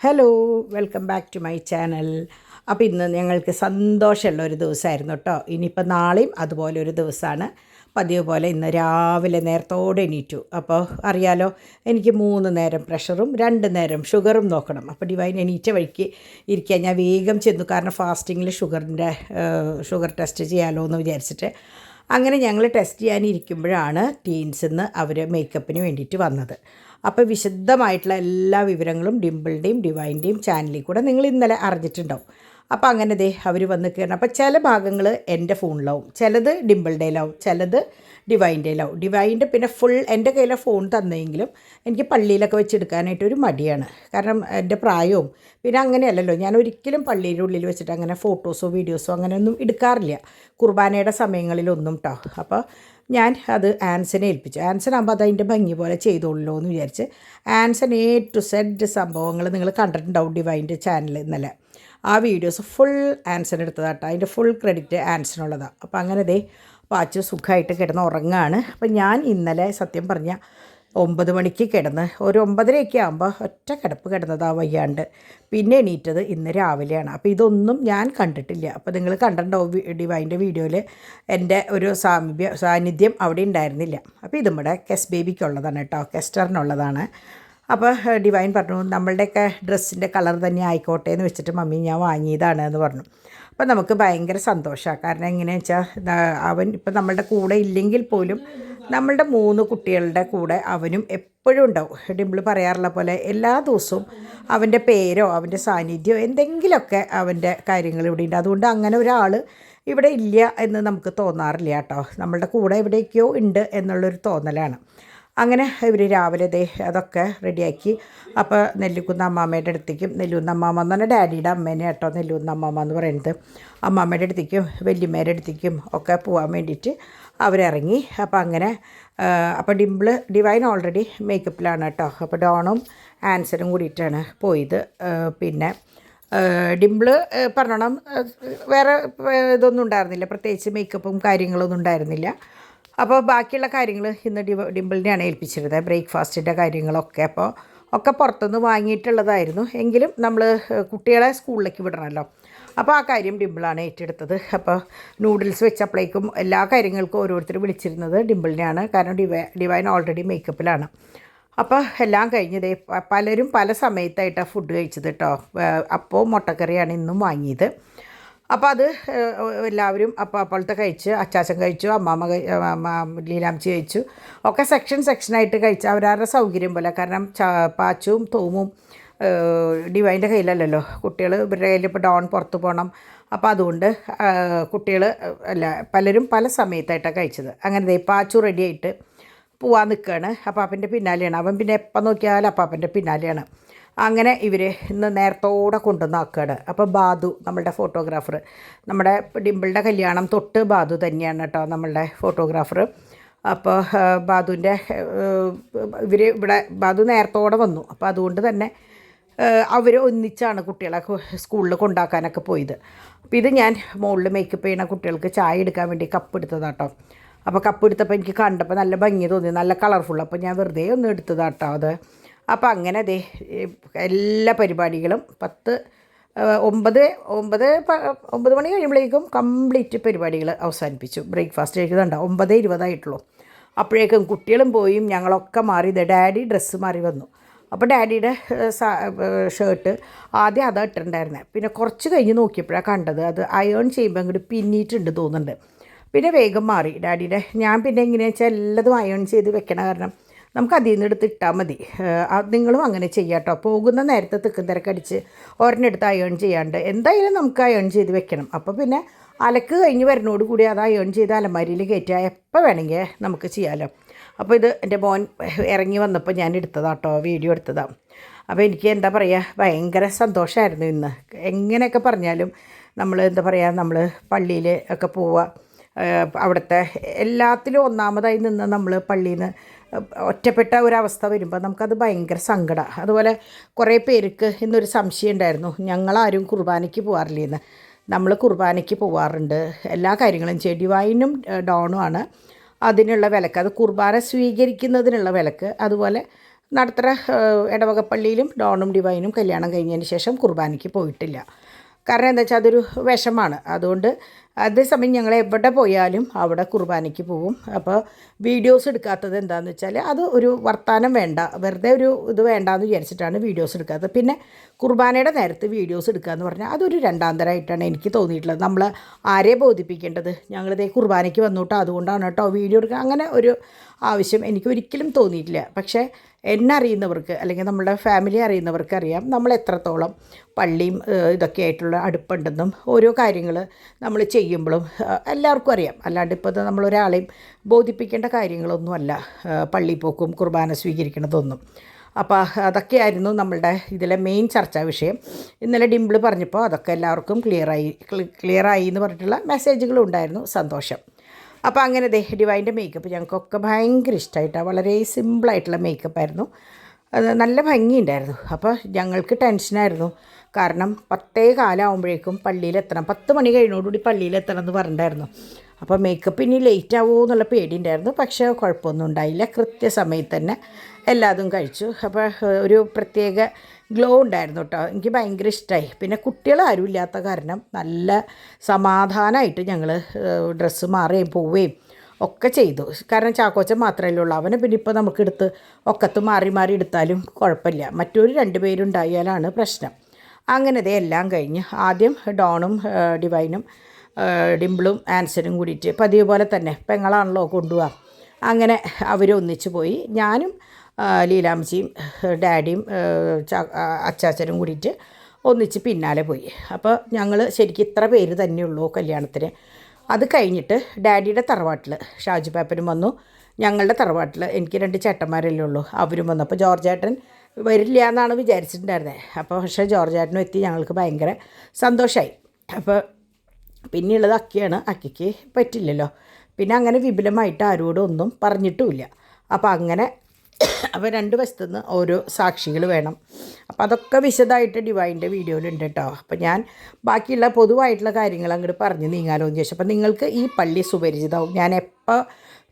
Hello, welcome back to my channel. അപ്പോൾ ഇന്ന് ഞങ്ങൾക്ക് സന്തോഷമുള്ള ഒരു ദിവസമായിരുന്നു കേട്ടോ. ഇനിയിപ്പോൾ നാളെയും അതുപോലെ ഒരു ദിവസമാണ്. പതിവ് പോലെ ഇന്ന് രാവിലെ നേരത്തോടെ എണീറ്റു. അപ്പോൾ അറിയാലോ, എനിക്ക് 3 നേരം പ്രഷറും 2 നേരം ഷുഗറും നോക്കണം. അപ്പോൾ ഡിവൈൻ എണീറ്റ വഴിക്ക് ഇരിക്കാൻ ഞാൻ വേഗം ചെന്നു. കാരണം ഫാസ്റ്റിങ്ങിൽ ഷുഗർ ടെസ്റ്റ് ചെയ്യാമല്ലോ എന്ന് വിചാരിച്ചിട്ട് അങ്ങനെ ഞങ്ങൾ ടെസ്റ്റ് ചെയ്യാനിരിക്കുമ്പോഴാണ് ടീൻസിൽ നിന്ന് അവർ മേക്കപ്പിന് വേണ്ടിയിട്ട് വന്നത്. അപ്പോൾ വിശദമായിട്ടുള്ള എല്ലാ വിവരങ്ങളും ഡിംപിളിൻ്റെയും ഡിവൈൻ്റെയും ചാനലിൽ കൂടെ നിങ്ങൾ ഇന്നലെ അറിഞ്ഞിട്ടുണ്ടാവും. അപ്പോൾ അങ്ങനെ അവർ വന്ന് കയറണം. അപ്പോൾ ചില ഭാഗങ്ങൾ എൻ്റെ ഫോണിലാവും, ചിലത് ഡിംപിളിൻ്റെയിലാവും, ചിലത് ഡിവൈൻ്റെയിലാവും. ഡിവൈൻ്റെ പിന്നെ ഫുൾ എൻ്റെ കയ്യിലെ ഫോൺ തന്നെങ്കിലും എനിക്ക് പള്ളിയിലൊക്കെ വെച്ചെടുക്കാനായിട്ടൊരു മടിയാണ്. കാരണം എൻ്റെ പ്രായവും പിന്നെ അങ്ങനെയല്ലല്ലോ, ഞാൻ ഒരിക്കലും പള്ളിയുടെ ഉള്ളിൽ വെച്ചിട്ട് അങ്ങനെ ഫോട്ടോസോ വീഡിയോസോ അങ്ങനെയൊന്നും എടുക്കാറില്ല കുർബാനയുടെ സമയങ്ങളിലൊന്നും കേട്ടോ. അപ്പോൾ ഞാൻ അത് ആൻസനെ ഏൽപ്പിച്ചു. ആൻസനാകുമ്പോൾ അത് അതിൻ്റെ ഭംഗി പോലെ ചെയ്തോളൂ എന്ന് വിചാരിച്ച് ആൻസൺ ടു സെഡ് സംഭവങ്ങൾ നിങ്ങൾ കണ്ടിട്ടുണ്ടാവും ഡിവൈൻ്റെ ചാനൽ ഇന്നലെ. ആ വീഡിയോസ് ഫുൾ ആൻസൺ എടുത്തതാട്ടോ. അതിൻ്റെ ഫുൾ ക്രെഡിറ്റ് ആൻസനുള്ളതാണ്. അപ്പോൾ അങ്ങനെ പാച്ച് സുഖമായിട്ട് കിടന്ന് ഉറങ്ങുകയാണ്. അപ്പോൾ ഞാൻ ഇന്നലെ സത്യം പറഞ്ഞാൽ 9 മണിക്ക് കിടന്ന് ഒരു 9:30 ആകുമ്പോൾ ഒറ്റ കിടപ്പ് കിടന്നതാ വയ്യാണ്ട്. പിന്നെ എണീറ്റത് ഇന്ന് രാവിലെയാണ്. അപ്പോൾ ഇതൊന്നും ഞാൻ കണ്ടിട്ടില്ല. അപ്പോൾ നിങ്ങൾ കണ്ടിട്ടുണ്ടാവും ഡിവൈൻ്റെ വീഡിയോയിൽ എൻ്റെ ഒരു സാന്നിധ്യം അവിടെ ഉണ്ടായിരുന്നില്ല. അപ്പോൾ ഇത് നമ്മുടെ കെസ് ബേബിക്കുള്ളതാണ് കേട്ടോ, കെസ്റ്ററിനുള്ളതാണ്. അപ്പോൾ ഡിവൈൻ പറഞ്ഞു നമ്മളുടെയൊക്കെ ഡ്രസ്സിൻ്റെ കളർ തന്നെ ആയിക്കോട്ടെ എന്ന് വെച്ചിട്ട് മമ്മി ഞാൻ വാങ്ങിയതാണ് എന്ന് പറഞ്ഞു. അപ്പോൾ നമുക്ക് ഭയങ്കര സന്തോഷമാണ്. കാരണം എങ്ങനെയാണെന്ന് വെച്ചാൽ അവൻ ഇപ്പം നമ്മളുടെ കൂടെ ഇല്ലെങ്കിൽ പോലും നമ്മളുടെ 3 കുട്ടികളുടെ കൂടെ അവനും എപ്പോഴും ഉണ്ടാവും. ഡിംപിൾ പറയാറുള്ള പോലെ എല്ലാ ദിവസവും അവൻ്റെ പേരോ അവൻ്റെ സാന്നിധ്യമോ എന്തെങ്കിലുമൊക്കെ അവൻ്റെ കാര്യങ്ങൾ ഇവിടെ ഉണ്ട്. അതുകൊണ്ട് അങ്ങനെ ഒരാൾ ഇവിടെ ഇല്ല എന്ന് നമുക്ക് തോന്നാറില്ല കേട്ടോ. നമ്മളുടെ കൂടെ എവിടേക്കോ ഉണ്ട് എന്നുള്ളൊരു തോന്നലാണ്. അങ്ങനെ ഇവർ രാവിലെ അതൊക്കെ റെഡിയാക്കി. അപ്പോൾ നെല്ലിക്കുന്ന് അമ്മാമ്മയുടെ അടുത്തേക്കും, നെല്ലുന്ന അമ്മാമ്മ എന്ന് പറഞ്ഞാൽ ഡാഡിയുടെ അമ്മേനെ കേട്ടോ നെല്ലുന്ന അമ്മാമ്മ എന്ന് പറയുന്നത്, അമ്മാമ്മയുടെ അടുത്തേക്കും വല്യമ്മേരുടെ അടുത്തേക്കും ഒക്കെ പോകാൻ വേണ്ടിയിട്ട് അവരിറങ്ങി. അപ്പോൾ അങ്ങനെ അപ്പോൾ ഡിവൈൻ ഓൾറെഡി മേക്കപ്പിലാണ് കേട്ടോ. അപ്പോൾ ഡോണും ആൻസറും കൂടിയിട്ടാണ് പോയത്. പിന്നെ ഡിംപിൾ പറഞ്ഞോണം വേറെ ഇതൊന്നും ഉണ്ടായിരുന്നില്ല, പ്രത്യേകിച്ച് മേക്കപ്പും കാര്യങ്ങളൊന്നും ഉണ്ടായിരുന്നില്ല. അപ്പോൾ ബാക്കിയുള്ള കാര്യങ്ങൾ ഇന്ന് ഡിംപിളിനെയാണ് ഏൽപ്പിച്ചിരുന്നത്, ബ്രേക്ക്ഫാസ്റ്റിൻ്റെ കാര്യങ്ങളൊക്കെ. അപ്പോൾ ഒക്കെ പുറത്തുനിന്ന് വാങ്ങിയിട്ടുള്ളതായിരുന്നു. എങ്കിലും നമ്മൾ കുട്ടികളെ സ്കൂളിലേക്ക് വിടണമല്ലോ, അപ്പോൾ ആ കാര്യം ഡിംപിളാണ് ഏറ്റെടുത്തത്. അപ്പോൾ നൂഡിൽസ് വെച്ചപ്പോഴേക്കും എല്ലാ കാര്യങ്ങൾക്കും ഓരോരുത്തർ വിളിച്ചിരുന്നത് ഡിംപിളിനെയാണ്. കാരണം ഡിവൈൻ ഓൾറെഡി മേക്കപ്പിലാണ്. അപ്പോൾ എല്ലാം കഴിഞ്ഞ് പലരും പല സമയത്തായിട്ടാണ് ഫുഡ് കഴിച്ചത് കേട്ടോ. അപ്പോൾ മുട്ടക്കറിയാണ് ഇന്നും വാങ്ങിയത്. അപ്പോൾ അത് എല്ലാവരും അപ്പോഴത്തെ കഴിച്ച്, അച്ചാച്ചൻ കഴിച്ചു, അമ്മാമ്മ ലീലാംച്ചി കഴിച്ചു, ഒക്കെ സെക്ഷനായിട്ട് കഴിച്ച് അവരവരുടെ സൗകര്യം പോലെ. കാരണം പാച്ചും തോമും ഡിവൈൻ്റെ കയ്യിലല്ലല്ലോ, കുട്ടികൾ ഇവരുടെ കയ്യിൽ ഇപ്പോൾ ഡോൺ പുറത്ത് പോകണം. അപ്പോൾ അതുകൊണ്ട് കുട്ടികൾ പലരും പല സമയത്തായിട്ടാണ് കഴിച്ചത്. അങ്ങനെ പാച്ചു റെഡിയായിട്ട് പോവാൻ നിൽക്കുകയാണ്. അപ്പാപ്പൻ്റെ പിന്നാലെയാണ് അവൻ. പിന്നെ എപ്പം നോക്കിയാലും അപ്പാപ്പൻ്റെ പിന്നാലെയാണ്. അങ്ങനെ ഇവർ ഇന്ന് നേരത്തോടെ കൊണ്ടുവന്നാക്കുകയാണ്. അപ്പോൾ ബാദു നമ്മളുടെ ഫോട്ടോഗ്രാഫർ, നമ്മുടെ ഡിംപിളിൻ്റെ കല്യാണം തൊട്ട് ബാദു തന്നെയാണ് കേട്ടോ നമ്മളുടെ ഫോട്ടോഗ്രാഫർ. അപ്പോൾ ബാദുവിൻ്റെ ഇവിടെ ബാദു നേരത്തോടെ വന്നു. അപ്പോൾ അതുകൊണ്ട് തന്നെ അവർ ഒന്നിച്ചാണ് കുട്ടികളെ സ്കൂളിൽ കൊണ്ടാക്കാനൊക്കെ പോയത്. അപ്പോൾ ഇത് ഞാൻ മുകളിൽ മേക്കപ്പ് ചെയ്യുന്ന കുട്ടികൾക്ക് ചായ എടുക്കാൻ വേണ്ടി കപ്പ് എടുത്തതാട്ടോ. അപ്പോൾ കപ്പ് എടുത്തപ്പോൾ എനിക്ക് കണ്ടപ്പോൾ നല്ല ഭംഗി തോന്നി, നല്ല കളർഫുൾ. അപ്പോൾ ഞാൻ വെറുതെ ഒന്ന് എടുത്തതാട്ടോ അത്. അപ്പോൾ അങ്ങനെ എല്ലാ പരിപാടികളും 9 മണി കഴിയുമ്പോഴേക്കും കംപ്ലീറ്റ് പരിപാടികൾ അവസാനിപ്പിച്ചു. ബ്രേക്ക്ഫാസ്റ്റ് കഴിക്കുന്നുണ്ടോ 9:20 അപ്പോഴേക്കും കുട്ടികളും പോയി, ഞങ്ങളൊക്കെ മാറി. ഡാഡി ഡ്രസ്സ് മാറി വന്നു. അപ്പോൾ ഡാഡിയുടെ ഷർട്ട് ആദ്യം അതാണ് ഇട്ടിട്ടുണ്ടായിരുന്നത്. പിന്നെ കുറച്ച് കഴിഞ്ഞ് നോക്കിയപ്പോഴാണ് കണ്ടത് അത് അയേൺ ചെയ്യുമ്പോൾ അങ്ങോട്ട് പിന്നിയിട്ടുണ്ട് തോന്നുന്നുണ്ട്. പിന്നെ വേഗം മാറി ഡാഡിയുടെ. ഞാൻ പിന്നെ എങ്ങനെയാണെന്ന് വെച്ചാൽ എല്ലാതും അയേൺ ചെയ്ത് വെക്കണ കാരണം നമുക്ക് അതിൽ നിന്ന് എടുത്ത് ഇട്ടാൽ മതി. നിങ്ങളും അങ്ങനെ ചെയ്യാം കേട്ടോ. പോകുന്ന നേരത്തെ തിക്കും തിരക്കടിച്ച് ഒരെണ്ണെടുത്ത് അയേൺ ചെയ്യാണ്ട് എന്തായാലും നമുക്ക് അയേൺ ചെയ്ത് വെക്കണം. അപ്പോൾ പിന്നെ അലക്ക് കഴിഞ്ഞ് വരുന്നോട് കൂടി അത് അയേൺ ചെയ്ത് അലമാരിയിൽ കയറ്റുക, എപ്പോൾ വേണമെങ്കിൽ നമുക്ക് ചെയ്യാമല്ലോ. അപ്പോൾ ഇത് എൻ്റെ മോൻ ഇറങ്ങി വന്നപ്പോൾ ഞാൻ എടുത്തതാട്ടോ, വീഡിയോ എടുത്തതാണ്. അപ്പോൾ എനിക്ക് എന്താ പറയുക, ഭയങ്കര സന്തോഷമായിരുന്നു ഇന്ന്. എങ്ങനെയൊക്കെ പറഞ്ഞാലും നമ്മൾ എന്താ പറയുക, നമ്മൾ പള്ളിയിൽ ഒക്കെ പോവുക, അവിടുത്തെ എല്ലാത്തിലും ഒന്നാമതായി നിന്ന് നമ്മൾ പള്ളിയിൽ നിന്ന് ഒറ്റപ്പെട്ട ഒരവസ്ഥ വരുമ്പോൾ നമുക്കത് ഭയങ്കര സങ്കടമാണ്. അതുപോലെ കുറേ പേർക്ക് ഇന്നൊരു സംശയം ഉണ്ടായിരുന്നു, ഞങ്ങളാരും കുർബാനയ്ക്ക് പോകാറില്ലെന്ന്. നമ്മൾ കുർബാനയ്ക്ക് പോകാറുണ്ട്, എല്ലാ കാര്യങ്ങളും ചെയ്യും. ഡിവൈനും ഡോണുമാണ് അതിനുള്ള വിലക്ക്, അത് കുർബാന സ്വീകരിക്കുന്നതിനുള്ള വിലക്ക്. അതുപോലെ നടത്തറ ഇടവക പള്ളിയിലും ഡോണും ഡിവൈനും കല്യാണം കഴിഞ്ഞതിന് ശേഷം കുർബാനയ്ക്ക് പോയിട്ടില്ല. കാരണം എന്താ വെച്ചാൽ അതൊരു വിഷമാണ്. അതുകൊണ്ട് അതേസമയം ഞങ്ങൾ എവിടെ പോയാലും അവിടെ കുർബാനയ്ക്ക് പോവും. അപ്പോൾ വീഡിയോസ് എടുക്കാത്തത് എന്താണെന്ന് വെച്ചാൽ അത് ഒരു വർത്തമാനം വേണ്ട, വെറുതെ ഒരു ഇത് വേണ്ടാന്ന് വിചാരിച്ചിട്ടാണ് വീഡിയോസ് എടുക്കാത്തത്. പിന്നെ കുർബാനയുടെ നേരത്ത് വീഡിയോസ് എടുക്കുക എന്ന് പറഞ്ഞാൽ അതൊരു രണ്ടാന്തരമായിട്ടാണ് എനിക്ക് തോന്നിയിട്ടുള്ളത്. നമ്മൾ ആരെ ബോധിപ്പിക്കേണ്ടത്, ഞങ്ങളിതേ കുർബാനയ്ക്ക് വന്നുട്ടോ അതുകൊണ്ടാണ് കേട്ടോ വീഡിയോ എടുക്കുക, അങ്ങനെ ഒരു ആവശ്യം എനിക്ക് ഒരിക്കലും തോന്നിയിട്ടില്ല. പക്ഷേ എന്നെ അറിയുന്നവർക്ക് അല്ലെങ്കിൽ നമ്മുടെ ഫാമിലി അറിയുന്നവർക്ക് അറിയാം നമ്മൾ എത്രത്തോളം പള്ളിയും ഇതൊക്കെ ആയിട്ടുള്ള അടുപ്പുണ്ടെന്നും ഓരോ കാര്യങ്ങൾ നമ്മൾ ചെയ്യുമ്പോഴും എല്ലാവർക്കും അറിയാം. അല്ലാണ്ട് ഇപ്പോൾ നമ്മളൊരാളെയും ബോധിപ്പിക്കേണ്ട കാര്യങ്ങളൊന്നുമല്ല പള്ളി പോക്കും കുർബാന സ്വീകരിക്കണതൊന്നും. അപ്പോൾ അതൊക്കെയായിരുന്നു നമ്മളുടെ ഇതിലെ മെയിൻ ചർച്ചാ വിഷയം. ഇന്നലെ ഡിംപിൾ പറഞ്ഞപ്പോൾ അതൊക്കെ എല്ലാവർക്കും ക്ലിയറായി എന്ന് പറഞ്ഞിട്ടുള്ള മെസ്സേജുകളും ഉണ്ടായിരുന്നു. സന്തോഷം. അപ്പോൾ അങ്ങനെ ഡിവൈൻ്റെ മേക്കപ്പ് ഞങ്ങൾക്കൊക്കെ ഭയങ്കര ഇഷ്ടമായിട്ടാണ്. വളരെ സിമ്പിളായിട്ടുള്ള മേക്കപ്പായിരുന്നു, അത് നല്ല ഭംഗിയുണ്ടായിരുന്നു. അപ്പോൾ ഞങ്ങൾക്ക് ടെൻഷനായിരുന്നു. കാരണം 10:15 ആകുമ്പോഴേക്കും പള്ളിയിലെത്തണം, 10 മണി കഴിഞ്ഞോടുകൂടി പള്ളിയിലെത്തണം എന്ന് പറഞ്ഞിട്ടുണ്ടായിരുന്നു. അപ്പോൾ മേക്കപ്പ് ഇനി ലേറ്റ് ആവുമോ എന്നുള്ള പേടിയുണ്ടായിരുന്നു. പക്ഷേ കുഴപ്പമൊന്നും ഉണ്ടായില്ല, കൃത്യസമയത്ത് തന്നെ എല്ലാതും കഴിച്ചു. അപ്പോൾ ഒരു പ്രത്യേക ഗ്ലോ ഉണ്ടായിരുന്നു കേട്ടോ, എനിക്ക് ഭയങ്കര ഇഷ്ടമായി. പിന്നെ കുട്ടികളാരും ഇല്ലാത്ത കാരണം നല്ല സമാധാനമായിട്ട് ഞങ്ങൾ ഡ്രസ്സ് മാറുകയും പോവുകയും ഒക്കെ ചെയ്തു. കാരണം ചാക്കോച്ചൻ മാത്രമല്ലേ ഉള്ളൂ, അവനെ പിന്നെ ഇപ്പോൾ നമുക്കെടുത്ത് ഒക്കത്ത് മാറി മാറി എടുത്താലും കുഴപ്പമില്ല, മറ്റൊരു 2 പേരുണ്ടായാലാണ് പ്രശ്നം. അങ്ങനെ എല്ലാം കഴിഞ്ഞ് ആദ്യം ഡോണും ഡിവൈനും ഡിംപിളും ആൻസനും കൂടിയിട്ട് പതിവ് പോലെ തന്നെ പെങ്ങളാണല്ലോ കൊണ്ടുപോകാം, അങ്ങനെ അവരൊന്നിച്ച് പോയി. ഞാനും ലീലാമ്മച്ചിയും ഡാഡിയും അച്ചാച്ചനും കൂടിയിട്ട് ഒന്നിച്ച് പിന്നാലെ പോയി. അപ്പോൾ ഞങ്ങൾ ശരിക്കും ഇത്ര പേര് തന്നെയുള്ളൂ കല്യാണത്തിന്. അത് കഴിഞ്ഞിട്ട് ഡാഡിയുടെ തറവാട്ടിൽ ഷാജു പാപ്പനും വന്നു, ഞങ്ങളുടെ തറവാട്ടിൽ എനിക്ക് 2 ചേട്ടന്മാരല്ലേ ഉള്ളൂ, അവരും വന്നു. അപ്പോൾ ജോർജേട്ടൻ വരില്ല എന്നാണ് വിചാരിച്ചിട്ടുണ്ടായിരുന്നത്. അപ്പോൾ പക്ഷേ ജോർജേട്ടനും എത്തി, ഞങ്ങൾക്ക് ഭയങ്കര സന്തോഷമായി. അപ്പോൾ പിന്നെയുള്ളത് അക്കിയാണ്, അക്കിക്ക് പറ്റില്ലല്ലോ. പിന്നെ അങ്ങനെ വിപുലമായിട്ട് ആരോടും ഒന്നും പറഞ്ഞിട്ടുമില്ല. അപ്പോൾ അങ്ങനെ അപ്പോൾ 2 വശത്തുനിന്ന് ഓരോ സാക്ഷികൾ വേണം. അപ്പോൾ അതൊക്കെ വിശദമായിട്ട് ഡിവൈൻ്റെ വീഡിയോയിലുണ്ട് കേട്ടോ. അപ്പോൾ ഞാൻ ബാക്കിയുള്ള പൊതുവായിട്ടുള്ള കാര്യങ്ങൾ അങ്ങോട്ട് പറഞ്ഞ് നീങ്ങാലോ എന്ന് ചോദിച്ചു. അപ്പോൾ നിങ്ങൾക്ക് ഈ പള്ളി സുപരിചിതമാവും. ഞാൻ എപ്പോൾ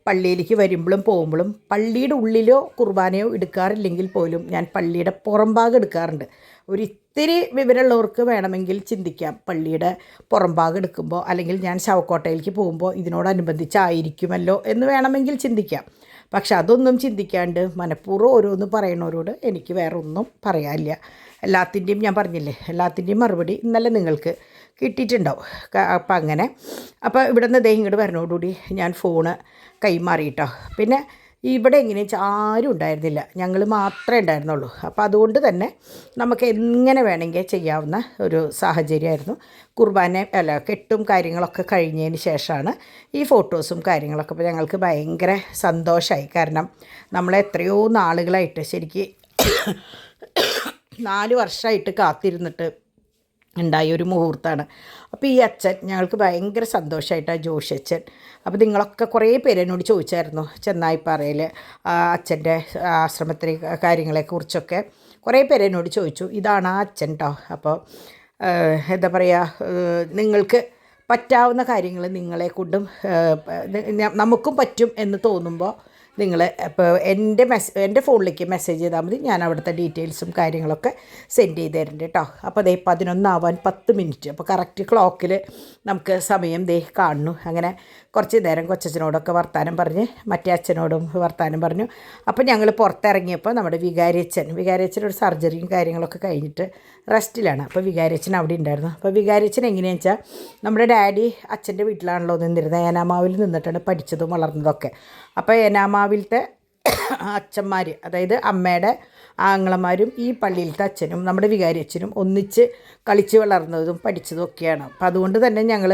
പള്ളിയിലേക്ക് വരുമ്പോഴും പോകുമ്പോഴും പള്ളിയുടെ ഉള്ളിലോ കുർബാനയോ എടുക്കാറില്ലെങ്കിൽ പോലും ഞാൻ പള്ളിയുടെ പുറം ഭാഗം എടുക്കാറുണ്ട്. ഒരിത്തിരി വിവരമുള്ളവർക്ക് വേണമെങ്കിൽ ചിന്തിക്കാം, പള്ളിയുടെ പുറം ഭാഗം എടുക്കുമ്പോൾ അല്ലെങ്കിൽ ഞാൻ ശവക്കോട്ടയിലേക്ക് പോകുമ്പോൾ ഇതിനോടനുബന്ധിച്ചായിരിക്കുമല്ലോ എന്ന് വേണമെങ്കിൽ ചിന്തിക്കാം. പക്ഷെ അതൊന്നും ചിന്തിക്കാണ്ട് മനഃപൂർവ്വം ഓരോന്ന് പറയുന്നവരോട് എനിക്ക് വേറെ ഒന്നും പറയാനില്ല. എല്ലാത്തിൻ്റെയും ഞാൻ പറഞ്ഞില്ലേ, എല്ലാത്തിൻ്റെയും മറുപടി ഇന്നലെ നിങ്ങൾക്ക് കിട്ടിയിട്ടുണ്ടാവും. അപ്പം അങ്ങനെ അപ്പോൾ ഇവിടെ നിന്ന് ഇങ്ങോട്ട് വരുന്നതോടുകൂടി ഞാൻ ഫോണ് കൈമാറിയിട്ടോ. പിന്നെ ഇവിടെ എങ്ങനെയാണെന്ന് വെച്ചാൽ ആരും ഉണ്ടായിരുന്നില്ല, ഞങ്ങൾ മാത്രമേ ഉണ്ടായിരുന്നുള്ളൂ. അപ്പോൾ അതുകൊണ്ട് തന്നെ നമുക്ക് എങ്ങനെ വേണമെങ്കിൽ ചെയ്യാവുന്ന ഒരു സാഹചര്യമായിരുന്നു. കുർബാന കെട്ടും കാര്യങ്ങളൊക്കെ കഴിഞ്ഞതിന് ശേഷമാണ് ഈ ഫോട്ടോസും കാര്യങ്ങളൊക്കെ. അപ്പോൾ ഞങ്ങൾക്ക് ഭയങ്കര സന്തോഷമായി. കാരണം നമ്മളെ എത്രയോ നാളുകളായിട്ട് ശരിക്ക് 4 വർഷമായിട്ട് കാത്തിരുന്നിട്ട് ഉണ്ടായ ഒരു മുഹൂർത്തമാണ്. അപ്പോൾ ഈ അച്ഛൻ ഞങ്ങൾക്ക് ഭയങ്കര സന്തോഷമായിട്ടാണ്, ജോഷി അച്ഛൻ. അപ്പോൾ നിങ്ങളൊക്കെ കുറേ പേര് എന്നോട് ചോദിച്ചായിരുന്നു ചെന്നായിപ്പാറയിൽ അച്ഛൻ്റെ ആശ്രമത്തിലെ കാര്യങ്ങളെക്കുറിച്ചൊക്കെ കുറേ പേര് എന്നോട് ചോദിച്ചു. ഇതാണ് ആ അച്ഛൻ കേട്ടോ. അപ്പോൾ എന്താ പറയുക, നിങ്ങൾക്ക് പറ്റാവുന്ന കാര്യങ്ങൾ നിങ്ങളെ കൊണ്ടും നമുക്കും പറ്റും എന്ന് തോന്നുമ്പോൾ നിങ്ങൾ ഇപ്പോൾ എൻ്റെ ഫോണിലേക്ക് മെസ്സേജ് ചെയ്താൽ മതി, ഞാൻ അവിടുത്തെ ഡീറ്റെയിൽസും കാര്യങ്ങളൊക്കെ സെൻഡ് ചെയ്ത് തരുന്നുണ്ട് കേട്ടോ. അപ്പോൾ 11 ആവാൻ 10 മിനിറ്റ്, അപ്പോൾ കറക്റ്റ് ക്ലോക്കിൽ നമുക്ക് സമയം കാണുന്നു. അങ്ങനെ കുറച്ച് നേരം കൊച്ചച്ഛനോടൊക്കെ വർത്താനം പറഞ്ഞ് മറ്റേ അച്ഛനോടും വർത്താനം പറഞ്ഞു. അപ്പോൾ ഞങ്ങൾ പുറത്തിറങ്ങിയപ്പോൾ നമ്മുടെ വികാരിയച്ഛനൊരു സർജറിയും കാര്യങ്ങളൊക്കെ കഴിഞ്ഞിട്ട് റെസ്റ്റിലാണ്. അപ്പോൾ വികാരിയച്ഛൻ അവിടെ ഉണ്ടായിരുന്നു. അപ്പോൾ വികാരിയച്ഛൻ എങ്ങനെയാണെന്ന് വെച്ചാൽ നമ്മുടെ ഡാഡി അച്ഛൻ്റെ വീട്ടിലാണല്ലോ നിന്നിരുന്നത്, ഏനാമാവിൽ നിന്നിട്ടാണ് പഠിച്ചതും വളർന്നതൊക്കെ. അപ്പോൾ ഏനാമാവിലത്തെ അച്ഛന്മാർ, അതായത് അമ്മയുടെ ആങ്ങളമാരും ഈ പള്ളിയിലത്തെ അച്ഛനും നമ്മുടെ വികാരിയച്ഛനും ഒന്നിച്ച് കളിച്ച് വളർന്നതും പഠിച്ചതും ഒക്കെയാണ്. അപ്പോൾ അതുകൊണ്ട് തന്നെ ഞങ്ങൾ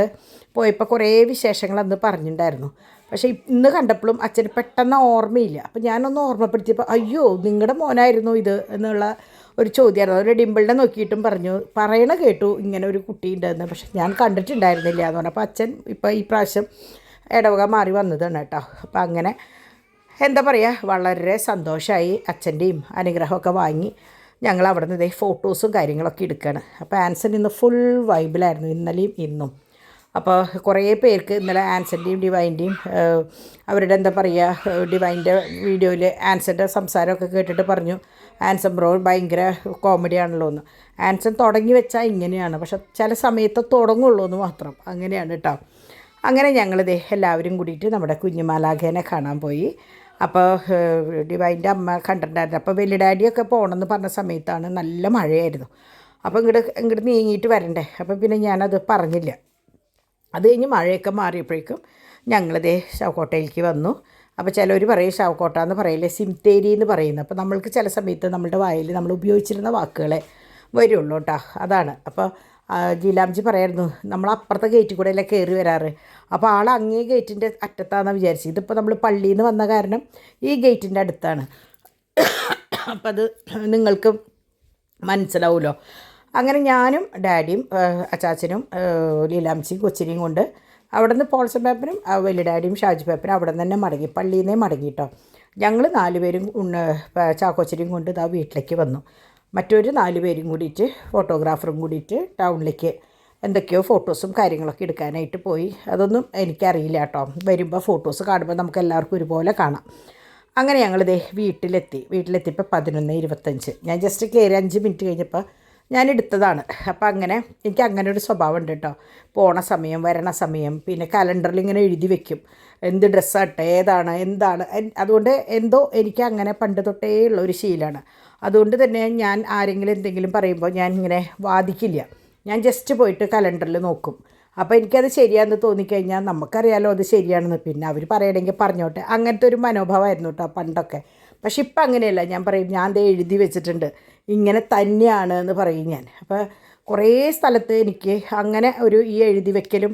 പോയപ്പോൾ കുറേ വിശേഷങ്ങൾ അന്ന് പറഞ്ഞിട്ടുണ്ടായിരുന്നു. പക്ഷേ ഇന്ന് കണ്ടപ്പോഴും അച്ഛന് പെട്ടെന്ന് ഓർമ്മയില്ല. അപ്പോൾ ഞാനൊന്ന് ഓർമ്മപ്പെടുത്തിയപ്പോൾ അയ്യോ നിങ്ങളുടെ മോനായിരുന്നു ഇത് എന്നുള്ള ഒരു ചോദ്യമായിരുന്നു. ഒരു ഡിംപിളിനെ നോക്കിയിട്ടും പറയണ കേട്ടു ഇങ്ങനെ ഒരു കുട്ടിയുണ്ടെന്ന്, പക്ഷെ ഞാൻ കണ്ടിട്ടുണ്ടായിരുന്നില്ല എന്ന് പറഞ്ഞു. അപ്പോൾ അച്ഛൻ ഇപ്പോൾ ഈ പ്രാവശ്യം ഇടവക മാറി വന്നതാണ് കേട്ടോ. അപ്പോൾ അങ്ങനെ എന്താ പറയുക, വളരെ സന്തോഷമായി. അച്ഛൻ്റെയും അനുഗ്രഹമൊക്കെ വാങ്ങി ഞങ്ങൾ അവിടെ നിന്ന് ഫോട്ടോസും കാര്യങ്ങളൊക്കെ എടുക്കുകയാണ്. അപ്പോൾ ആൻസൺ ഇന്ന് ഫുൾ വൈബിലായിരുന്നു, ഇന്നലെയും ഇന്നും. അപ്പോൾ കുറേ പേർക്ക് ഇന്നലെ ആൻസൻ്റെയും ഡിവൈൻ്റെയും അവരുടെ എന്താ പറയുക ഡിവൈൻ്റെ വീഡിയോയിൽ ആൻസൻ്റെ സംസാരമൊക്കെ കേട്ടിട്ട് പറഞ്ഞു ആൻസൺ ബ്രോ ഭയങ്കര കോമഡിയാണല്ലോ എന്ന്. ആൻസൺ തുടങ്ങി വെച്ചാൽ ഇങ്ങനെയാണ്, പക്ഷെ ചില സമയത്ത് തുടങ്ങുള്ളൂ എന്ന് മാത്രം. അങ്ങനെയാണ് കേട്ടോ. അങ്ങനെ ഞങ്ങളിതേ എല്ലാവരും കൂടിയിട്ട് നമ്മുടെ കുഞ്ഞുമാലാഖേനെ കാണാൻ പോയി. അപ്പോൾ ഡിവൈൻ്റെ അമ്മ കണ്ടിട്ടുണ്ടായിരുന്നു. അപ്പോൾ വലിയ ഡാഡിയൊക്കെ പോകണമെന്ന് പറഞ്ഞ സമയത്താണ് നല്ല മഴയായിരുന്നു. അപ്പോൾ ഇങ്ങോട്ട് നീങ്ങിയിട്ട് വരണ്ടേ. അപ്പോൾ പിന്നെ ഞാനത് പറഞ്ഞില്ല. അത് കഴിഞ്ഞ് മഴയൊക്കെ മാറിയപ്പോഴേക്കും ഞങ്ങളിതേ ശവക്കോട്ടയിലേക്ക് വന്നു. അപ്പോൾ ചിലർ പറയും ശവക്കോട്ട എന്ന് പറയില്ലേ, സിംതേരി എന്ന് പറയുന്നത്. അപ്പോൾ നമ്മൾക്ക് ചില സമയത്ത് നമ്മളുടെ വായിൽ നമ്മൾ ഉപയോഗിച്ചിരുന്ന വാക്കുകളെ വരുള്ളൂ കേട്ടോ, അതാണ്. അപ്പോൾ ജീലാംജി പറയായിരുന്നു നമ്മൾ അപ്പുറത്തെ ഗേറ്റിൽ കൂടെ അല്ലേ കയറി വരാറ്, അപ്പോൾ ആൾ അങ്ങേ ഗേറ്റിൻ്റെ അറ്റത്താണെന്ന് വിചാരിച്ചു. ഇതിപ്പോൾ നമ്മൾ പള്ളിയിൽ നിന്ന് വന്ന കാരണം ഈ ഗേറ്റിൻ്റെ അടുത്താണ്. അപ്പം അത് നിങ്ങൾക്ക് മനസ്സിലാവുമല്ലോ. അങ്ങനെ ഞാനും ഡാഡിയും അച്ചാച്ചനും ലീലാംച്ചിയും കൊച്ചിനെയും കൊണ്ട് അവിടെ നിന്ന് പോൾസൺ പേപ്പനും വലിയ ഡാഡിയും ഷാജി പേപ്പനും അവിടെ നിന്ന് തന്നെ മടങ്ങി, പള്ളിയിൽ നിന്നേ മടങ്ങി കേട്ടോ. ഞങ്ങൾ 4 പേരും ചാക്കോച്ചനെയും കൊണ്ട് ഇതാ വീട്ടിലേക്ക് വന്നു. മറ്റൊരു 4 പേരും കൂടിയിട്ട് ഫോട്ടോഗ്രാഫറും കൂടിയിട്ട് ടൗണിലേക്ക് എന്തൊക്കെയോ ഫോട്ടോസും കാര്യങ്ങളൊക്കെ എടുക്കാനായിട്ട് പോയി. അതൊന്നും എനിക്കറിയില്ല കേട്ടോ. വരുമ്പോൾ ഫോട്ടോസ് കാണുമ്പോൾ നമുക്ക് എല്ലാവർക്കും ഒരുപോലെ കാണാം. അങ്ങനെ ഞങ്ങളിതേ വീട്ടിലെത്തിയപ്പോൾ 11:25. ഞാൻ ജസ്റ്റ് കയറി 5 മിനിറ്റ് കഴിഞ്ഞപ്പോൾ ഞാൻ എടുത്തതാണ്. അപ്പോൾ അങ്ങനെ എനിക്ക് അങ്ങനെ ഒരു സ്വഭാവം ഉണ്ട് കേട്ടോ. പോണ സമയം വരണ സമയം പിന്നെ കലണ്ടറിൽ ഇങ്ങനെ എഴുതി വെക്കും എന്ത് ഡ്രസ്സാട്ടെ ഏതാണ് എന്താണ്. അതുകൊണ്ട് എന്തോ എനിക്ക് അങ്ങനെ പണ്ട് തൊട്ടേ ഉള്ള ഒരു ശീലമാണ്. അതുകൊണ്ട് തന്നെ ഞാൻ ആരെങ്കിലും എന്തെങ്കിലും പറയുമ്പോൾ ഞാൻ ഇങ്ങനെ വാദിക്കില്ല. ഞാൻ ജസ്റ്റ് പോയിട്ട് കലണ്ടറിൽ നോക്കും. അപ്പോൾ എനിക്കത് ശരിയാണെന്ന് തോന്നിക്കഴിഞ്ഞാൽ നമുക്കറിയാലോ അത് ശരിയാണെന്ന്, പിന്നെ അവർ പറയണമെങ്കിൽ പറഞ്ഞോട്ടെ, അങ്ങനത്തെ ഒരു മനോഭാവമായിരുന്നു കേട്ടോ പണ്ടൊക്കെ. പക്ഷെ ഇപ്പം അങ്ങനെയല്ല. ഞാൻ പറയും ഞാൻ ദേ എഴുതി വെച്ചിട്ടുണ്ട് ഇങ്ങനെ തന്നെയാണ് എന്ന് പറയും ഞാൻ. അപ്പോൾ കുറേ സ്ഥലത്ത് എനിക്ക് അങ്ങനെ ഈ എഴുതി വെക്കലും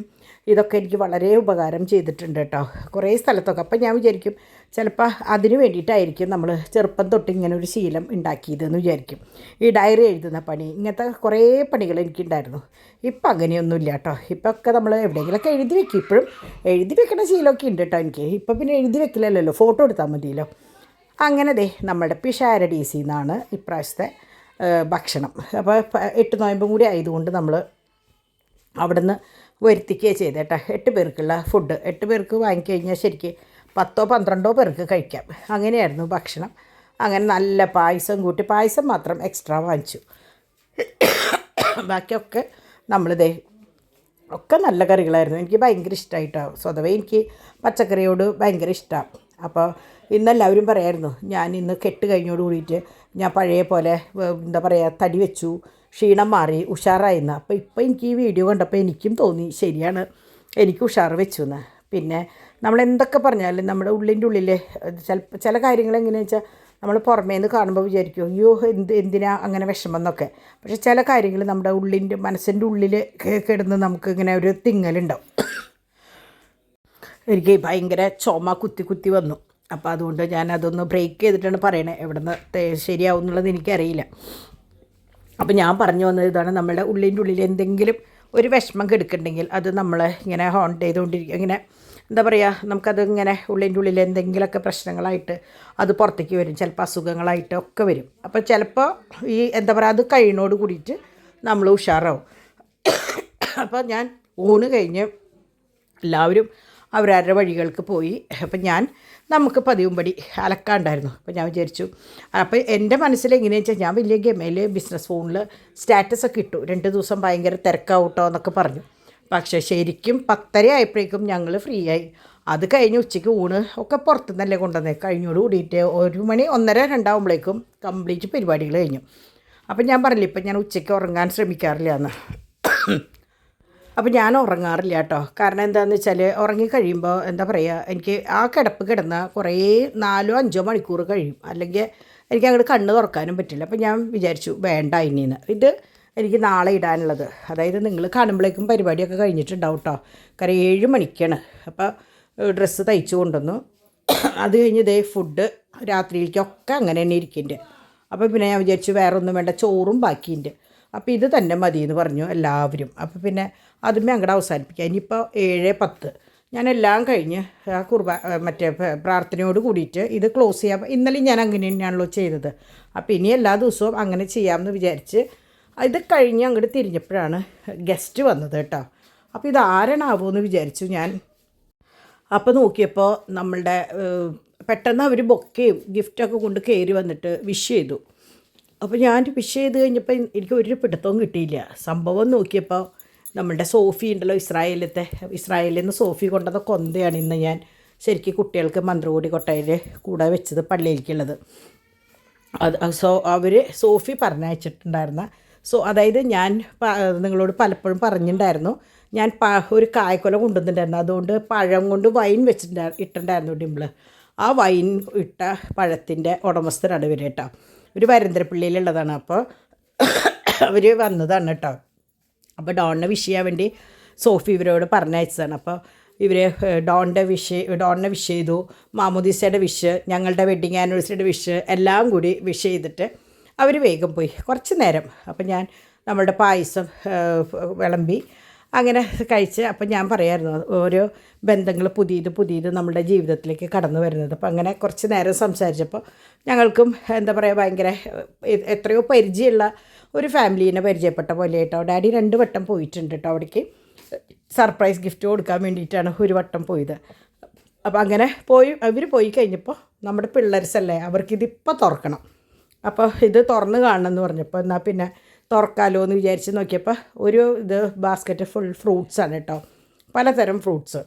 ഇതൊക്കെ എനിക്ക് വളരെ ഉപകാരം ചെയ്തിട്ടുണ്ട് കേട്ടോ, കുറേ സ്ഥലത്തൊക്കെ. അപ്പം ഞാൻ വിചാരിക്കും ചിലപ്പോൾ അതിന് വേണ്ടിയിട്ടായിരിക്കും നമ്മൾ ചെറുപ്പം തൊട്ട് ഇങ്ങനെ ഒരു ശീലം ഉണ്ടാക്കിയതെന്ന് വിചാരിക്കും. ഈ ഡയറി എഴുതുന്ന പണി ഇങ്ങനത്തെ കുറേ പണികൾ എനിക്കുണ്ടായിരുന്നു. ഇപ്പം അങ്ങനെയൊന്നുമില്ല കേട്ടോ. ഇപ്പം ഒക്കെ നമ്മൾ എവിടെയെങ്കിലുമൊക്കെ എഴുതി വെക്കും. ഇപ്പോഴും എഴുതി വെക്കുന്ന ശീലമൊക്കെ ഉണ്ട് കേട്ടോ എനിക്ക്. ഇപ്പം പിന്നെ എഴുതി വെക്കില്ലല്ലോ, ഫോട്ടോ എടുത്താൽ മതിയല്ലോ. അങ്ങനെ നമ്മുടെ പിഷാരഡീസിൽ നിന്നാണ് ഇപ്രാവശ്യത്തെ ഭക്ഷണം. അപ്പോൾ 8 നോയമ്പും കൂടി ആയതുകൊണ്ട് നമ്മൾ അവിടെ നിന്ന് വരുത്തിക്കുകയാണ് ചെയ്തത് കേട്ടോ. 8 പേർക്കുള്ള ഫുഡ് 8 പേർക്ക് വാങ്ങിക്കഴിഞ്ഞാൽ ശരിക്ക് 10-12 പേർക്ക് കഴിക്കാം. അങ്ങനെയായിരുന്നു ഭക്ഷണം. അങ്ങനെ നല്ല പായസം കൂട്ടി, പായസം മാത്രം എക്സ്ട്രാ വാങ്ങിച്ചു. ബാക്കിയൊക്കെ നമ്മളിതേ ഒക്കെ നല്ല കറികളായിരുന്നു. എനിക്ക് ഭയങ്കര ഇഷ്ടമായിട്ടോ. സ്വതവേ എനിക്ക് പച്ചക്കറിയോട് ഭയങ്കര ഇഷ്ടമാണ്. അപ്പോൾ ഇന്നെല്ലാവരും പറയായിരുന്നു ഞാൻ ഇന്ന് കെട്ട് കഴിഞ്ഞോട് കൂടിയിട്ട് ഞാൻ പഴയ പോലെ എന്താ പറയുക തടി വെച്ചു, ക്ഷീണം മാറി, ഉഷാറായിരുന്നു. അപ്പോൾ ഇപ്പോൾ എനിക്ക് ഈ വീഡിയോ കണ്ടപ്പോൾ എനിക്കും തോന്നി ശരിയാണ്, എനിക്ക് ഉഷാർ വെച്ചു എന്ന്. പിന്നെ നമ്മൾ എന്തൊക്കെ പറഞ്ഞാലും നമ്മുടെ ഉള്ളിൽ ചില കാര്യങ്ങൾ എങ്ങനെയാണെന്ന് വെച്ചാൽ നമ്മൾ പുറമേ നിന്ന് കാണുമ്പോൾ വിചാരിക്കും അയ്യോ എന്തിനാ അങ്ങനെ വിഷമം എന്നൊക്കെ. പക്ഷേ ചില കാര്യങ്ങൾ നമ്മുടെ മനസ്സിൻ്റെ ഉള്ളിൽ കിടന്ന് നമുക്ക് ഇങ്ങനെ ഒരു തിങ്ങലുണ്ടാവും. എനിക്ക് ഭയങ്കര ചുമ കുത്തി വന്നു. അപ്പോൾ അതുകൊണ്ട് ഞാൻ അതൊന്ന് ബ്രേക്ക് ചെയ്തിട്ടാണ് പറയണേ. എവിടെ നിന്ന് ശരിയാവും എന്നുള്ളത് എനിക്കറിയില്ല. അപ്പോൾ ഞാൻ പറഞ്ഞു വന്നത് ഇതാണ്, നമ്മുടെ ഉള്ളിൽ എന്തെങ്കിലും ഒരു വിഷമം കെടുക്കുന്നുണ്ടെങ്കിൽ അത് നമ്മളെ ഇങ്ങനെ ഹോണ്ട് ചെയ്തുകൊണ്ടിരിക്കുക, ഇങ്ങനെ എന്താ പറയുക, നമുക്കത് ഇങ്ങനെ ഉള്ളിൽ എന്തെങ്കിലുമൊക്കെ പ്രശ്നങ്ങളായിട്ട് അത് പുറത്തേക്ക് വരും. ചിലപ്പോൾ അസുഖങ്ങളായിട്ടൊക്കെ വരും. അപ്പോൾ ചിലപ്പോൾ ഈ എന്താ പറയുക അത് കഴിയുന്നോട് കൂടിയിട്ട് നമ്മൾ ഉഷാറാവും. അപ്പോൾ ഞാൻ ഊണ് കഴിഞ്ഞ് എല്ലാവരും അവരവരുടെ വഴികൾക്ക് പോയി. അപ്പം നമുക്ക് പതിവുംപടി അലക്കാണ്ടായിരുന്നു. അപ്പോൾ ഞാൻ വിചാരിച്ചു, അപ്പോൾ എൻ്റെ മനസ്സിൽ എങ്ങനെയാണെന്ന് വെച്ചാൽ ഞാൻ വലിയ ഗമയിൽ ബിസിനസ് ഫോണിൽ സ്റ്റാറ്റസൊക്കെ ഇട്ടു 2 ദിവസം ഭയങ്കര തിരക്കാവട്ടോ എന്നൊക്കെ പറഞ്ഞു. പക്ഷേ ശരിക്കും 10:30 ആയപ്പോഴേക്കും ഞങ്ങൾ ഫ്രീ ആയി. അത് കഴിഞ്ഞ് ഉച്ചയ്ക്ക് ഊണ് ഒക്കെ പുറത്തുനിന്നല്ലേ കൊണ്ടുവന്നേ. കഴിഞ്ഞോട് കൂടിയിട്ട് 1 മണി 1:30 2 കംപ്ലീറ്റ് പരിപാടികൾ കഴിഞ്ഞു. അപ്പം ഞാൻ പറഞ്ഞില്ല ഇപ്പം ഞാൻ ഉച്ചയ്ക്ക് ഉറങ്ങാൻ ശ്രമിക്കാറില്ല എന്ന്. അപ്പോൾ ഞാൻ ഉറങ്ങാറില്ല കേട്ടോ. കാരണം എന്താണെന്ന് വെച്ചാൽ ഉറങ്ങിക്കഴിയുമ്പോൾ എന്താ പറയുക, എനിക്ക് ആ കിടപ്പ് കിടന്ന കുറേ 4-5 മണിക്കൂർ കഴിയും. അല്ലെങ്കിൽ എനിക്ക് അങ്ങോട്ട് കണ്ണ് തുറക്കാനും പറ്റില്ല. അപ്പോൾ ഞാൻ വിചാരിച്ചു വേണ്ട ഇനിന്ന്. ഇത് എനിക്ക് നാളെ ഇടാനുള്ളത്, അതായത് നിങ്ങൾ കാണുമ്പോഴേക്കും പരിപാടിയൊക്കെ കഴിഞ്ഞിട്ടുണ്ടാവും കേട്ടോ. കാരണം 7 മണിക്കാണ്. അപ്പോൾ ഡ്രസ്സ് തയ്ച്ചു കൊണ്ടുവന്നു. അത് കഴിഞ്ഞ് ഇതേ ഫുഡ് രാത്രിയിലേക്കൊക്കെ അങ്ങനെ തന്നെ ഇരിക്കുന്നുണ്ട്. അപ്പോൾ പിന്നെ ഞാൻ വിചാരിച്ചു വേറെ ഒന്നും വേണ്ട, ചോറും ബാക്കിയുണ്ട്. അപ്പോൾ ഇത് തന്നെ മതി എന്ന് പറഞ്ഞു എല്ലാവരും. അപ്പോൾ പിന്നെ അതുമേ അങ്ങോട്ട് അവസാനിപ്പിക്കാം. ഇനിയിപ്പോൾ 7:10 ഞാനെല്ലാം കഴിഞ്ഞ് ആ മറ്റേ പ്രാർത്ഥനയോട് കൂടിയിട്ട് ഇത് ക്ലോസ് ചെയ്യാം. ഇന്നലെ ഞാൻ അങ്ങനെ തന്നെയാണല്ലോ ചെയ്തത്. അപ്പോൾ ഇനി എല്ലാ ദിവസവും അങ്ങനെ ചെയ്യാമെന്ന് വിചാരിച്ച് ഇത് കഴിഞ്ഞ് അങ്ങോട്ട് തിരിഞ്ഞപ്പോഴാണ് ഗസ്റ്റ് വന്നത് കേട്ടോ. അപ്പോൾ ഇത് ആരാണാവോ എന്ന് വിചാരിച്ചു ഞാൻ. അപ്പോൾ നോക്കിയപ്പോൾ നമ്മളുടെ പെട്ടെന്ന് അവർ ബൊക്കയും ഗിഫ്റ്റൊക്കെ കൊണ്ട് കയറി വന്നിട്ട് വിഷ് ചെയ്തു. അപ്പോൾ ഞാൻ വിഷ് ചെയ്ത് കഴിഞ്ഞപ്പോൾ എനിക്ക് ഒരു പിടുത്തവും കിട്ടിയില്ല. സംഭവം നോക്കിയപ്പോൾ നമ്മളുടെ സോഫി ഉണ്ടല്ലോ, ഇസ്രായേലിൽ നിന്ന് സോഫി കൊണ്ടുവന്ന കൊന്തയാണ് ഇന്ന് ഞാൻ ശരിക്കും കുട്ടികൾക്ക് മന്ത്രകോടി കൊട്ടയിൽ കൂടെ വെച്ചത് പള്ളിയിലേക്കുള്ളത്. അവർ സോഫി പറഞ്ഞയച്ചിട്ടുണ്ടായിരുന്ന അതായത് ഞാൻ നിങ്ങളോട് പലപ്പോഴും പറഞ്ഞിട്ടുണ്ടായിരുന്നു, ഞാൻ ഒരു കായ്ക്കൊല കൊണ്ടുവന്നിട്ടുണ്ടായിരുന്നു. അതുകൊണ്ട് പഴം കൊണ്ട് വൈൻ ഇട്ടിട്ടുണ്ടായിരുന്നു ഡിംപിള്. ആ വൈൻ ഇട്ട പഴത്തിൻ്റെ ഉടമസ്ഥനാണ് ഇവർ കേട്ടോ. ഒരു വരന്തരപ്പള്ളിയിലുള്ളതാണ്. അപ്പോൾ അവർ വന്നതാണ് കേട്ടോ. അപ്പോൾ ഡോണിനെ വിഷ് ചെയ്യാൻ വേണ്ടി സോഫി ഇവരോട് പറഞ്ഞയച്ചതാണ്. അപ്പോൾ ഇവർ ഡോണിനെ വിഷ് ചെയ്തു, മാമോദീസയുടെ വിഷ്, ഞങ്ങളുടെ വെഡ്ഡിങ് ആനിവേഴ്സറിയുടെ വിഷ് എല്ലാം കൂടി വിഷ് ചെയ്തിട്ട് അവർ വേഗം പോയി. കുറച്ച് നേരം അപ്പോൾ ഞാൻ നമ്മളുടെ പായസം വിളമ്പി അങ്ങനെ കഴിച്ച്. അപ്പം ഞാൻ പറയായിരുന്നു ഓരോ ബന്ധങ്ങൾ പുതിയത് നമ്മുടെ ജീവിതത്തിലേക്ക് കടന്നു വരുന്നത്. അപ്പം അങ്ങനെ കുറച്ച് നേരം സംസാരിച്ചപ്പോൾ ഞങ്ങൾക്കും എന്താ പറയുക ഭയങ്കര എത്രയോ പരിചയമുള്ള ഒരു ഫാമിലീനെ പരിചയപ്പെട്ട പോലെ കേട്ടോ. ഡാഡി 2 വട്ടം പോയിട്ടുണ്ട് കേട്ടോ അവിടേക്ക്. സർപ്രൈസ് ഗിഫ്റ്റ് കൊടുക്കാൻ വേണ്ടിയിട്ടാണ് ഒരു വട്ടം പോയത്. അപ്പോൾ അങ്ങനെ അവർ പോയി കഴിഞ്ഞപ്പോൾ നമ്മുടെ പിള്ളേർസല്ലേ, അവർക്കിതിപ്പോൾ തുറക്കണം. അപ്പോൾ ഇത് തുറന്ന് കാണണമെന്ന് പറഞ്ഞപ്പോൾ എന്നാൽ പിന്നെ തുറക്കാലോ എന്ന് വിചാരിച്ച് നോക്കിയപ്പോൾ ഇത് ബാസ്ക്കറ്റ് ഫുൾ ഫ്രൂട്ട്സാണ് കേട്ടോ. പലതരം ഫ്രൂട്ട്സ്,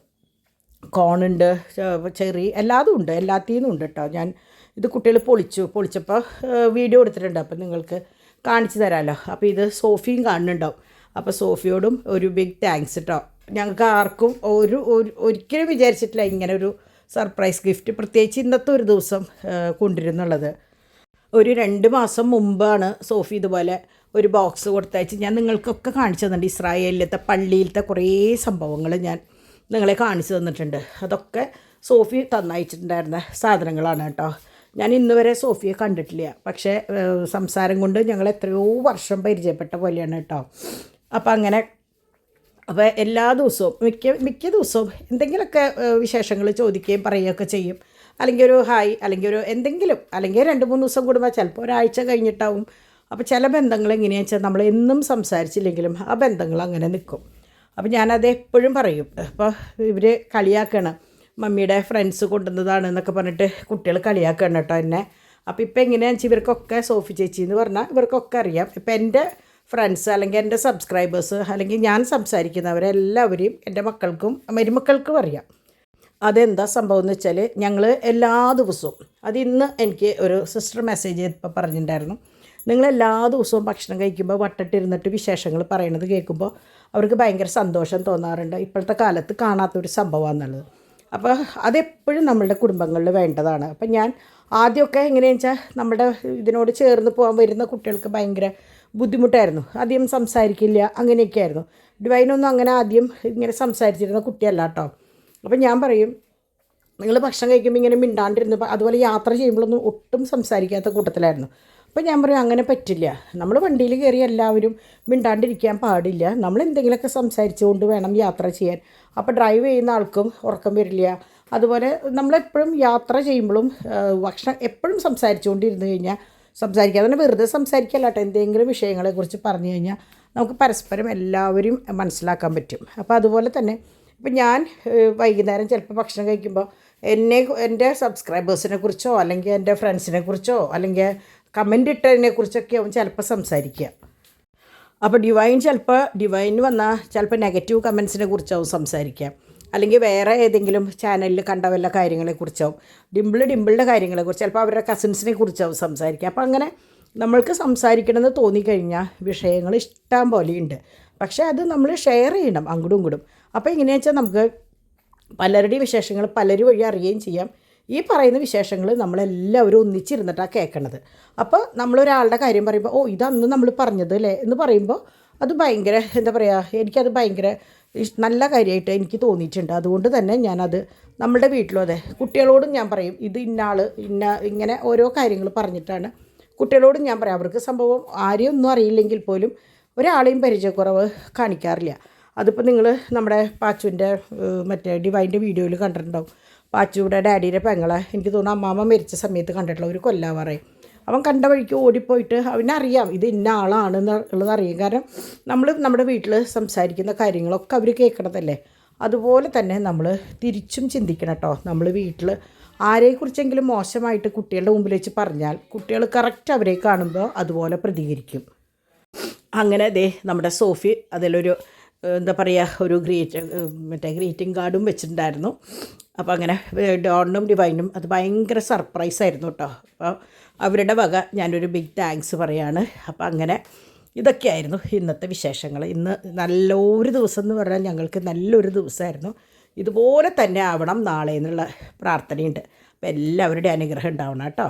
കോണുണ്ട്, ചെറി, എല്ലാതും ഉണ്ട്, എല്ലാത്തിനും ഉണ്ട് കേട്ടോ. ഞാൻ ഇത് കുട്ടികൾ പൊളിച്ചപ്പോൾ വീഡിയോ എടുത്തിട്ടുണ്ട്. അപ്പോൾ നിങ്ങൾക്ക് കാണിച്ചു തരാമല്ലോ. അപ്പോൾ ഇത് സോഫിയും കാണുന്നുണ്ടാവും. അപ്പോൾ സോഫിയോടും ഒരു ബിഗ് താങ്ക്സ് കേട്ടോ. ഞങ്ങൾക്ക് ആർക്കും ഒരിക്കലും വിചാരിച്ചിട്ടില്ല ഇങ്ങനെ ഒരു സർപ്രൈസ് ഗിഫ്റ്റ് പ്രത്യേകിച്ച് ഇന്നത്തെ ഒരു ദിവസം കൊണ്ടുവരുന്നുള്ളത്. ഒരു 2 മാസം മുമ്പാണ് സോഫി ഇതുപോലെ ഒരു ബോക്സ് കൊടുത്തയച്ച് ഞാൻ നിങ്ങൾക്കൊക്കെ കാണിച്ചു തന്നിട്ടുണ്ട്. ഇസ്രായേലിലത്തെ പള്ളിയിലത്തെ കുറേ സംഭവങ്ങൾ ഞാൻ നിങ്ങളെ കാണിച്ചു തന്നിട്ടുണ്ട്. അതൊക്കെ സോഫി തന്നയച്ചിട്ടുണ്ടായിരുന്ന സാധനങ്ങളാണ് കേട്ടോ. ഞാൻ ഇന്ന് വരെ സോഫിയെ കണ്ടിട്ടില്ല, പക്ഷേ സംസാരം കൊണ്ട് ഞങ്ങൾ എത്രയോ വർഷം പരിചയപ്പെട്ട പോലെയാണ് കേട്ടോ. അപ്പോൾ എല്ലാ ദിവസവും മിക്ക ദിവസവും എന്തെങ്കിലുമൊക്കെ വിശേഷങ്ങൾ ചോദിക്കുകയും പറയുകയൊക്കെ ചെയ്യും. അല്ലെങ്കിൽ ഒരു ഹായ്, അല്ലെങ്കിൽ ഒരു എന്തെങ്കിലും, അല്ലെങ്കിൽ 2-3 ദിവസം കൂടുമ്പോൾ ചിലപ്പോൾ ഒരാഴ്ച കഴിഞ്ഞിട്ടാവും. അപ്പോൾ ചില ബന്ധങ്ങൾ എങ്ങനെയാണെന്ന് വെച്ചാൽ നമ്മൾ എന്നും സംസാരിച്ചില്ലെങ്കിലും ആ ബന്ധങ്ങൾ അങ്ങനെ നിൽക്കും. അപ്പോൾ ഞാനത് എപ്പോഴും പറയും. അപ്പോൾ ഇവർ കളിയാക്കണം, മമ്മിയുടെ ഫ്രണ്ട്സ് കൊണ്ടുവന്നതാണ് എന്നൊക്കെ പറഞ്ഞിട്ട് കുട്ടികൾ കളിയാക്കണം കേട്ടോ എന്നെ. അപ്പോൾ ഇപ്പോൾ എങ്ങനെയാണെന്ന് വെച്ചാൽ ഇവർക്കൊക്കെ സോഫി ചേച്ചി എന്ന് പറഞ്ഞാൽ ഇവർക്കൊക്കെ അറിയാം. ഇപ്പോൾ എൻ്റെ ഫ്രണ്ട്സ് അല്ലെങ്കിൽ എൻ്റെ സബ്സ്ക്രൈബേഴ്സ് അല്ലെങ്കിൽ ഞാൻ സംസാരിക്കുന്നവരെല്ലാവരെയും എൻ്റെ മക്കൾക്കും മരുമക്കൾക്കും അറിയാം. അതെന്താ സംഭവം എന്ന് വെച്ചാൽ ഞങ്ങൾ എല്ലാ ദിവസവും, അതിന്ന് എനിക്ക് ഒരു സിസ്റ്റർ മെസ്സേജ് ചെയ്തപ്പോൾ പറഞ്ഞിട്ടുണ്ടായിരുന്നു, നിങ്ങളെല്ലാ ദിവസവും ഭക്ഷണം കഴിക്കുമ്പോൾ വട്ടട്ടിരുന്നിട്ട് വിശേഷങ്ങൾ പറയണത് കേൾക്കുമ്പോൾ അവർക്ക് ഭയങ്കര സന്തോഷം തോന്നാറുണ്ട്. ഇപ്പോഴത്തെ കാലത്ത് കാണാത്തൊരു സംഭവമാണെന്നുള്ളത്. അപ്പോൾ അതെപ്പോഴും നമ്മളുടെ കുടുംബങ്ങളിൽ വേണ്ടതാണ്. അപ്പം ഞാൻ ആദ്യമൊക്കെ എങ്ങനെയാണെന്ന് വെച്ചാൽ നമ്മുടെ ഇതിനോട് ചേർന്ന് പോകാൻ വരുന്ന കുട്ടികൾക്ക് ഭയങ്കര ബുദ്ധിമുട്ടായിരുന്നു. ആദ്യം സംസാരിക്കില്ല, അങ്ങനെയൊക്കെ ആയിരുന്നു. ഡിവൈനൊന്നും അങ്ങനെ ആദ്യം ഇങ്ങനെ സംസാരിച്ചിരുന്ന കുട്ടിയല്ല കേട്ടോ. അപ്പം ഞാൻ പറയും, നിങ്ങൾ ഭക്ഷണം കഴിക്കുമ്പോൾ ഇങ്ങനെ മിണ്ടാണ്ടിരുന്നു, അതുപോലെ യാത്ര ചെയ്യുമ്പോഴൊന്നും ഒട്ടും സംസാരിക്കാത്ത കൂട്ടത്തിലായിരുന്നു. അപ്പോൾ ഞാൻ പറയും അങ്ങനെ പറ്റില്ല, നമ്മൾ വണ്ടിയിൽ കയറി എല്ലാവരും മിണ്ടാണ്ടിരിക്കാൻ പാടില്ല, നമ്മൾ എന്തെങ്കിലുമൊക്കെ സംസാരിച്ചുകൊണ്ട് വേണം യാത്ര ചെയ്യാൻ. അപ്പോൾ ഡ്രൈവ് ചെയ്യുന്ന ആൾക്കും ഉറക്കം വരില്ല. അതുപോലെ നമ്മളെപ്പോഴും യാത്ര ചെയ്യുമ്പോഴും ഭക്ഷണം എപ്പോഴും സംസാരിച്ചുകൊണ്ടിരുന്ന് കഴിഞ്ഞാൽ സംസാരിക്കാതെ തന്നെ വെറുതെ സംസാരിക്കല്ല കേട്ടോ, എന്തെങ്കിലും വിഷയങ്ങളെക്കുറിച്ച് പറഞ്ഞു കഴിഞ്ഞാൽ നമുക്ക് പരസ്പരം എല്ലാവരും മനസ്സിലാക്കാൻ പറ്റും. അപ്പോൾ അതുപോലെ തന്നെ ഇപ്പം ഞാൻ വൈകുന്നേരം ചിലപ്പോൾ ഭക്ഷണം കഴിക്കുമ്പോൾ എൻ്റെ സബ്സ്ക്രൈബേഴ്സിനെ കുറിച്ചോ അല്ലെങ്കിൽ എൻ്റെ ഫ്രണ്ട്സിനെ കുറിച്ചോ അല്ലെങ്കിൽ കമൻ്റ് ഇട്ടതിനെ കുറിച്ചൊക്കെ ആവും ചിലപ്പോൾ സംസാരിക്കുക. അപ്പോൾ ഡിവൈന് വന്നാൽ ചിലപ്പോൾ നെഗറ്റീവ് കമൻസിനെ കുറിച്ചാവും സംസാരിക്കുക, അല്ലെങ്കിൽ വേറെ ഏതെങ്കിലും ചാനലിൽ കണ്ട വല്ല കാര്യങ്ങളെക്കുറിച്ചാവും, ഡിമ്പിളുടെ കാര്യങ്ങളെക്കുറിച്ച്, ചിലപ്പോൾ അവരുടെ കസിൻസിനെ കുറിച്ചാവും സംസാരിക്കുക. അപ്പോൾ അങ്ങനെ നമ്മൾക്ക് സംസാരിക്കണമെന്ന് തോന്നിക്കഴിഞ്ഞാൽ വിഷയങ്ങൾ ഇഷ്ടം പോലെയുണ്ട്. പക്ഷേ അത് നമ്മൾ ഷെയർ ചെയ്യണം അങ്ങോട്ടും ഇങ്ങോട്ടും. അപ്പോൾ എങ്ങനെയാണെന്ന് വെച്ചാൽ നമുക്ക് പലരുടെയും വിശേഷങ്ങൾ പലരും വഴി അറിയുകയും ചെയ്യാം. ഈ പറയുന്ന വിശേഷങ്ങൾ നമ്മളെല്ലാവരും ഒന്നിച്ചിരുന്നിട്ടാണ് കേൾക്കണത്. അപ്പോൾ നമ്മളൊരാളുടെ കാര്യം പറയുമ്പോൾ ഓ ഇതന്ന് നമ്മൾ പറഞ്ഞത് അല്ലേ എന്ന് പറയുമ്പോൾ അത് ഭയങ്കര എന്താ പറയുക, എനിക്കത് ഭയങ്കര നല്ല കാര്യമായിട്ട് എനിക്ക് തോന്നിയിട്ടുണ്ട്. അതുകൊണ്ട് തന്നെ ഞാനത് നമ്മുടെ വീട്ടിലും അതെ കുട്ടികളോടും ഞാൻ പറയും, ഇത് ഇങ്ങനെ ഓരോ കാര്യങ്ങൾ പറഞ്ഞിട്ടാണ് കുട്ടികളോടും ഞാൻ പറയാം. അവർക്ക് സംഭവം ആരെയും ഒന്നും അറിയില്ലെങ്കിൽ പോലും ഒരാളെയും പരിചയക്കുറവ് കാണിക്കാറില്ല. അതിപ്പോൾ നിങ്ങൾ നമ്മുടെ പാച്ചുവിൻ്റെ മറ്റേ ഡിവൈൻ്റെ വീഡിയോയിൽ കണ്ടിട്ടുണ്ടാവും. പാച്ചുവിടെ ഡാഡിയുടെ പെങ്ങളെ എനിക്ക് തോന്നുന്നു അമ്മാമ്മ മരിച്ച സമയത്ത് കണ്ടിട്ടുള്ള ഒരു കൊല്ലാവാറേ. അവൻ കണ്ട വഴിക്ക് ഓടിപ്പോയിട്ട് അവനറിയാം ഇത് ഇന്ന ആളാണെന്നുള്ളത് അറിയാം. കാരണം നമ്മൾ നമ്മുടെ വീട്ടിൽ സംസാരിക്കുന്ന കാര്യങ്ങളൊക്കെ അവർ കേൾക്കണതല്ലേ. അതുപോലെ തന്നെ നമ്മൾ തിരിച്ചും ചിന്തിക്കണം കേട്ടോ. നമ്മൾ വീട്ടിൽ ആരെക്കുറിച്ചെങ്കിലും മോശമായിട്ട് കുട്ടികളുടെ മുമ്പിൽ വെച്ച് പറഞ്ഞാൽ കുട്ടികൾ കറക്റ്റ് അവരെ കാണുമ്പോൾ അതുപോലെ പ്രതികരിക്കും. അങ്ങനെ നമ്മുടെ സോഫി അതിലൊരു എന്താ പറയുക ഒരു ഗ്രീറ്റിംഗ് കാർഡും വെച്ചിട്ടുണ്ടായിരുന്നു. അപ്പോൾ അങ്ങനെ ഡോണിനും ഡിവൈനും അത് ഭയങ്കര സർപ്രൈസായിരുന്നു കേട്ടോ. അപ്പോൾ അവരുടെ വക ഞാനൊരു ബിഗ് താങ്ക്സ് പറയാണ്. അപ്പോൾ അങ്ങനെ ഇതൊക്കെയായിരുന്നു ഇന്നത്തെ വിശേഷങ്ങൾ. ഇന്ന് നല്ലൊരു ദിവസം എന്ന് പറഞ്ഞാൽ ഞങ്ങൾക്ക് നല്ലൊരു ദിവസമായിരുന്നു. ഇതുപോലെ തന്നെ ആവണം നാളെ എന്നുള്ള പ്രാർത്ഥനയുണ്ട്. അപ്പോൾ എല്ലാവരുടെയും അനുഗ്രഹം ഉണ്ടാവണം കേട്ടോ.